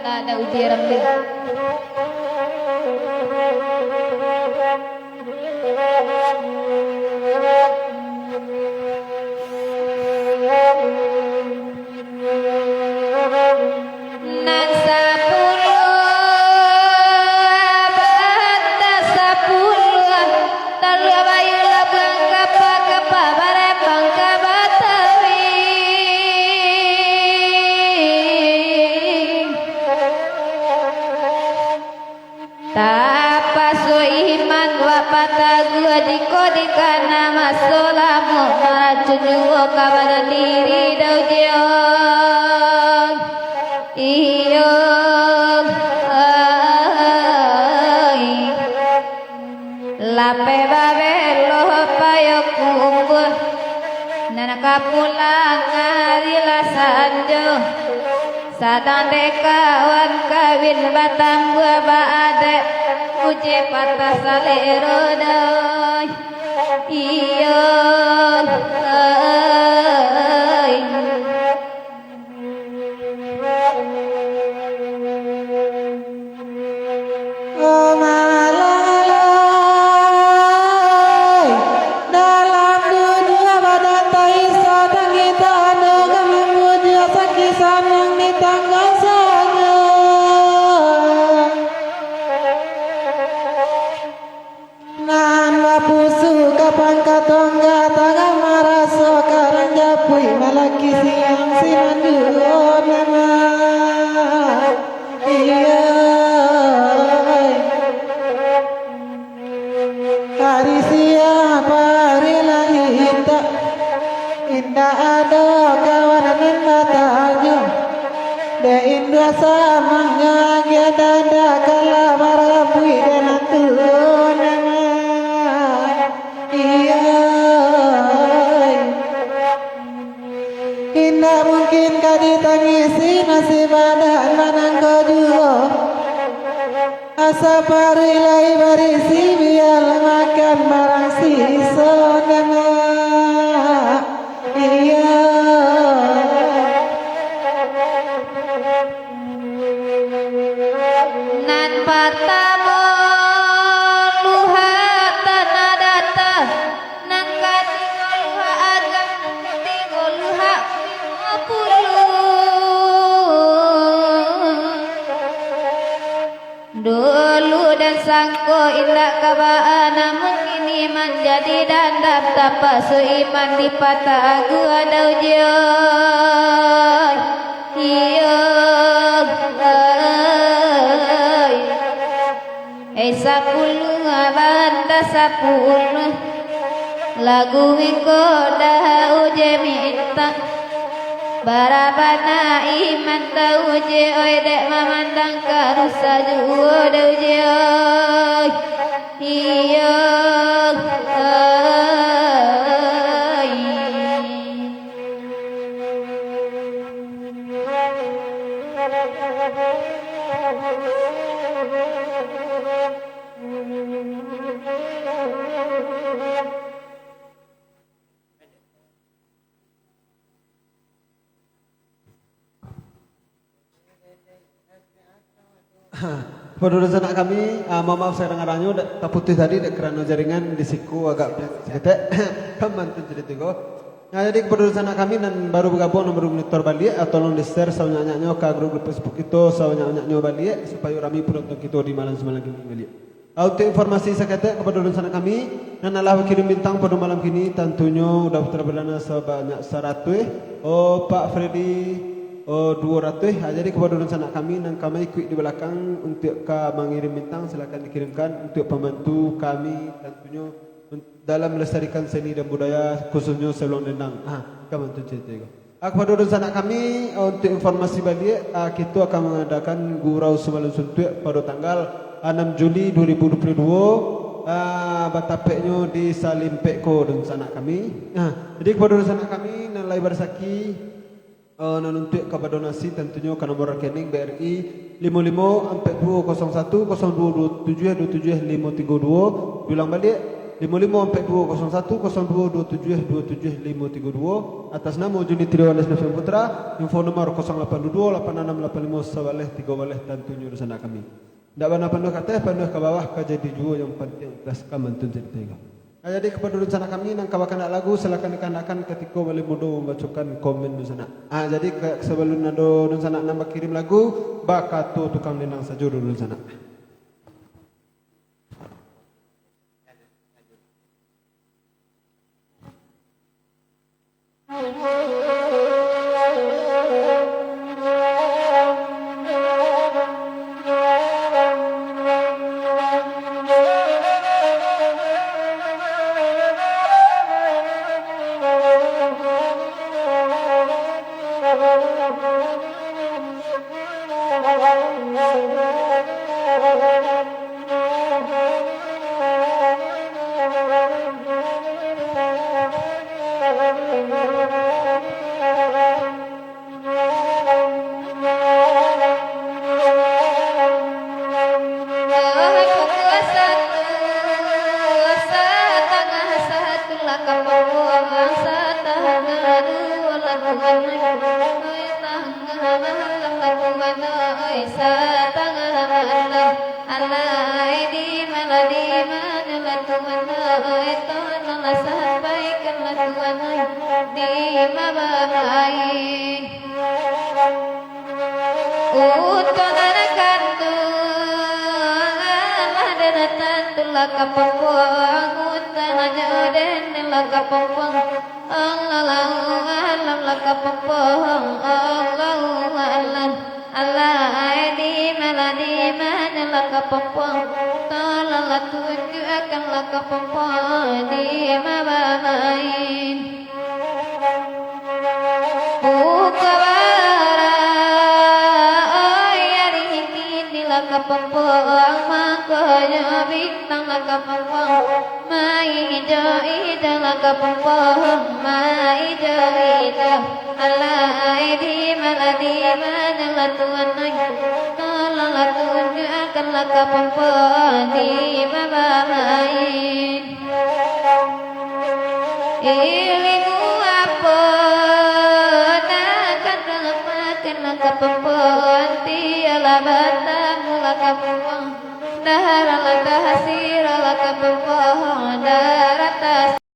ada uji rambut. Dikana masolamu maracunyu kabar diri daujion iyo lape babelo payo kumbul nanaka pulang arila sanjo sadang dekawan kawin batang gua baade uji patah salero doi iyo iman di patah gua daujion iyo sapuluh abanda sapuluh lagu wiko dah uje minta barabana iman dah uje oi dek mamandang karusa juo daujion iyo Penduduk sanak kami, maaf saya dengar ranyu, tak putih tadi kerana jaringan di siku agak sedikit, mantu jadi tigo. Nah, jadi penduduk sanak kami dan baru bergabung nomor monitor balik, tolong di share saunyak-nyaknya ke grup Facebook itu saunyak-nyaknya balik supaya rami penonton kita di malam semalam ini balik. Untuk informasi seketek kepada penduduk sanak kami, dan Allah kirim bintang pada malam kini tentunya sudah terberdana sebanyak 100. Oh Pak Freddy. 200. Jadi kepada rencana kami dan kami ikut di belakang untuk mengirim bintang, silakan dikirimkan untuk pembantu kami tentunya dalam melestarikan seni dan budaya khususnya Selong Dendang. Kami tu cerita. Kepada rencana kami untuk informasi balik, kita akan mengadakan gurau semalam suntuk pada tanggal 6 Juli 2022. Batapeknya di Salimpeko rencana kami. Jadi kepada rencana kami nilai bersaki untuk kabar donasi tentunya ke nomor rekening BRI 554201022727 532. Bilang balik 554201 atas nama Juni Triwanes Novian Putra, info nomor 0828685 dan 7 sana kami. Ndak bana panduh kata panduh ke bawah ke jadi juo yang penting kelas kamantun jadi tiga. Jadi kepada sana kami nang kawakan lagu silakan dikanak ketika balik mudo membacakan komen di sana. Jadi sebelum nado di sana nambah kirim lagu bakatu tukang nenang sajuru di sana.